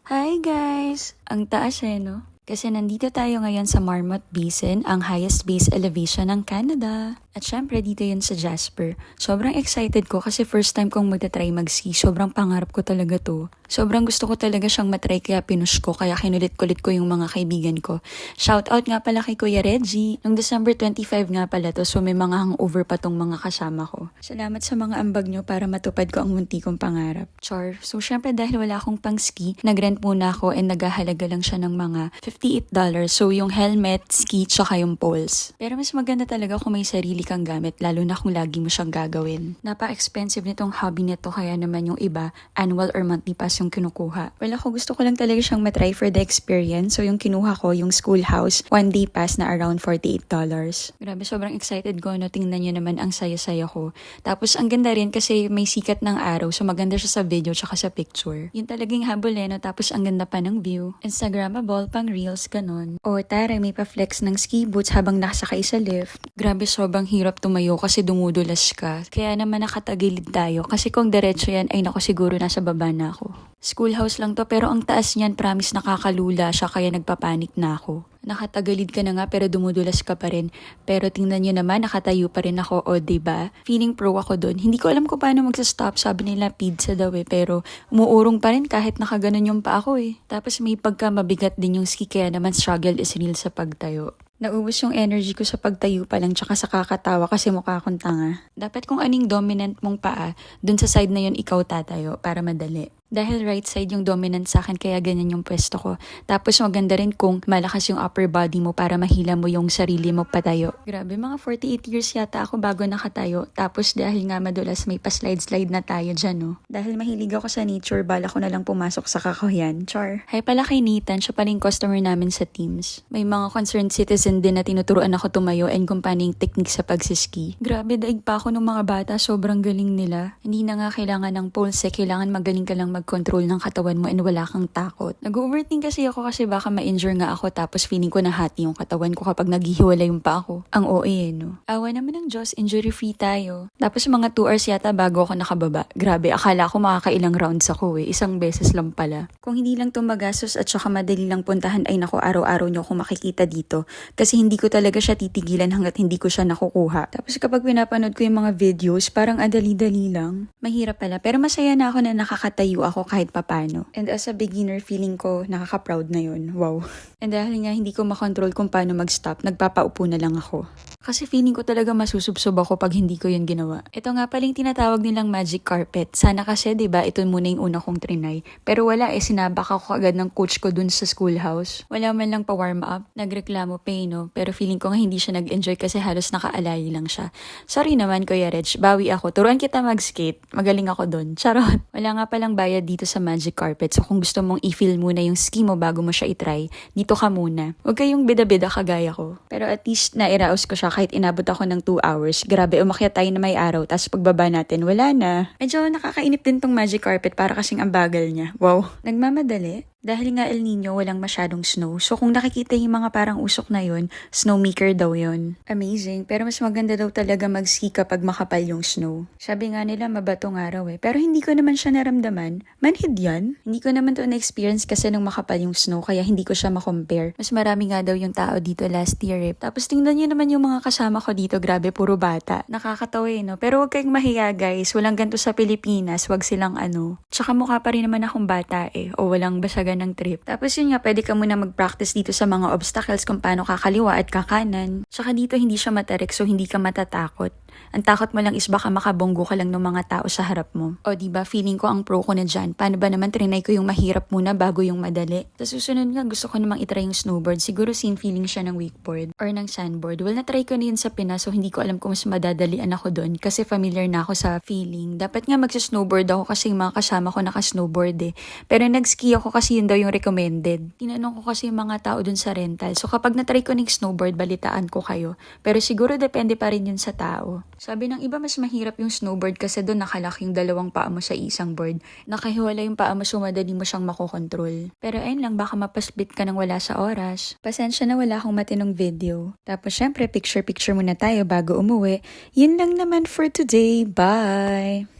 Hi guys! Ang taas no? Kasi nandito tayo ngayon sa Marmot Basin, ang highest base elevation ng Canada. At syempre dito yun sa Jasper. Sobrang excited ko kasi first time kong magta-try mag-ski. Sobrang pangarap ko talaga to. Sobrang gusto ko talaga siyang matry kaya pinush ko, kaya kinulit-kulit ko yung mga kaibigan ko. Shoutout nga pala kay Kuya Reggie. Noong December 25 nga pala to, so may mga hangover pa tong mga kasama ko. Salamat sa mga ambag nyo para matupad ko ang munti kong pangarap. Char. So syempre dahil wala akong pang ski, nagrent muna ako and naghahalaga lang siya ng mga $58. So yung helmet, ski, tsaka yung poles. Pero mas maganda talaga kung may sarili kang gamit, lalo na kung lagi mo siyang gagawin. Napa-expensive nitong hobby nito, kaya naman yung iba, annual or monthly pass yung kinukuha. Well, ako gusto ko lang talaga siyang matry for the experience. So yung kinuha ko, yung schoolhouse, 1-day pass na around $48. Grabe, sobrang excited ko. No? Tingnan nyo naman ang saya-saya ko. Tapos ang ganda rin kasi may sikat ng araw. So maganda siya sa video tsaka sa picture. Yun talagang habol no? Tapos ang ganda pa ng view. Instagrammable, pang reels, ganon. O tara, may pa-flex ng ski boots habang nakasakay sa lift. Grabe, sobrang hirap tumayo kasi dumudulas ka. Kaya naman nakatagilid tayo. Kasi kung diretso yan, ay nako siguro nasa baba na ako. Schoolhouse lang to pero ang taas niyan, promise nakakalula siya kaya nagpapanik na ako. Nakatagalid ka na nga pero dumudulas ka pa rin. Pero tingnan nyo naman, nakatayo pa rin ako, o diba? Feeling pro ako dun. Hindi ko alam kung paano magsa-stop, sabi nila pizza daw pero umuurong pa rin kahit nakaganon yung pa ako Tapos may pagka mabigat din yung ski kaya naman struggle is real sa pagtayo. Naubos yung energy ko sa pagtayo pa lang tsaka sa kakatawa kasi mukha akong tanga. Dapat kung aning dominant mong paa, dun sa side na yun ikaw tatayo para madali. Dahil right side yung dominant sa akin kaya ganyan yung pwesto ko. Tapos maganda rin kung malakas yung upper body mo para mahila mo yung sarili mo patayo. Grabe, mga 48 years yata ako bago nakatayo. Tapos dahil nga madulas may pa-slide-slide na tayo dyan Dahil mahilig ako sa nature, bala ko na lang pumasok sa kakahuyan. Char. Hi pala kay Nathan, siya pala yung customer namin sa Teams. May mga concerned citizen din na tinuturuan ako tumayo and kung paano yung technique sa pagsiski. Grabe, daig pa ako ng mga bata, sobrang galing nila. Hindi na nga kailangan ng pulse, kailangan magaling ka lang mag-control ng katawan mo and wala kang takot. Nag-overthink kasi ako kasi baka ma-injure nga ako tapos feeling ko nahati yung katawan ko kapag naghihiwalay yung pa ako. Ang OA no? Awa naman ng Diyos, injury free tayo. Tapos mga 2 hours yata bago ako nakababa. Grabe, akala ko makakailang rounds ako Isang beses lang pala. Kung hindi lang to magastos at saka madali lang puntahan ay nako araw-araw nyo kung makikita dito. Kasi hindi ko talaga siya titigilan hanggat hindi ko siya nakukuha. Tapos kapag pinapanood ko yung mga videos, parang adali-dali lang. Mahirap pala. Pero masaya na ako na nakakatayo ako kahit papano. And as a beginner, feeling ko nakaka-proud na yun. Wow. And dahil nga hindi ko makontrol kung paano mag-stop, nagpapaupo na lang ako. Kasi feeling ko talaga masusubsob ako pag hindi ko yun ginawa. Ito nga paling tinatawag nilang magic carpet. Sana kasi 'di ba ito muna yung una kong trinay. Pero wala sinabak ako agad ng coach ko dun sa schoolhouse. Wala man lang pa warm up. Nagreklamo pa Pero feeling ko nga hindi siya nag-enjoy kasi halos nakaalay lang siya. Sorry naman Kuya Reg, bawi ako. Turuan kita mag-skate. Magaling ako dun. Charot. Wala nga palang bayad dito sa magic carpet. So kung gusto mong i-feel muna yung ski mo bago mo siya i-try, dito ka muna. Huwag kayong bida-bida kagaya ko. Pero at least nairaos ko siya kahit inabot ako ng 2 hours. Grabe, umakyat tayo na may araw. Tapos pagbaba natin, wala na. Medyo nakakainip din tong magic carpet para kasing ang bagal niya. Wow. Nagmamadali. Dahil nga El Nino, walang masyadong snow. So kung nakikita yung mga parang usok na yun, snowmaker daw yun. Amazing. Pero mas maganda daw talaga mag-ski kapag makapal yung snow. Sabi nga nila mabatong araw Pero hindi ko naman siya naramdaman. Manhid yan. Hindi ko naman to na-experience kasi nung makapal yung snow kaya hindi ko siya makompare. Mas marami nga daw yung tao dito last year Tapos tingnan nyo naman yung mga kasama ko dito. Grabe, puro bata. Nakakatawa no? Pero huwag kayong mahiya guys. Walang ganito sa Pilipinas. Huwag silang Tsaka mukha pa rin naman akong bata O walang basagan ng trip. Tapos yun nga, pwede ka muna mag-practice dito sa mga obstacles kung paano kakaliwa at kakanan. Tsaka dito hindi siya matarik so hindi ka matatakot. Ang takot mo lang is baka makabonggo ka lang ng mga tao sa harap mo. O diba, feeling ko ang pro ko na dyan. Paano ba naman trinay ko yung mahirap muna bago yung madali? Tapos susunod nga, gusto ko namang itry yung snowboard. Siguro same feeling siya ng wakeboard or ng sandboard. Well, na-try ko na yun sa Pinas so hindi ko alam kung mas madadalian ako doon kasi familiar na ako sa feeling. Dapat nga magsa-snowboard ako kasi yung mga kasama ko naka-snowboard Pero nag-ski ako kasi yun daw yung recommended. Tinanong ko kasi yung mga tao doon sa rental. So kapag na-try ko ng snowboard, balitaan ko kayo. Pero siguro depende pa rin yun sa tao. Sabi ng iba mas mahirap yung snowboard kasi doon nakalak yung 2 paa mo sa isang board. Nakahiwala yung paa mo so madali mo siyang makokontrol. Pero ayun lang, baka mapasplit ka ng wala sa oras. Pasensya na wala akong matinong video. Tapos syempre picture-picture muna tayo bago umuwi. Yun lang naman for today. Bye!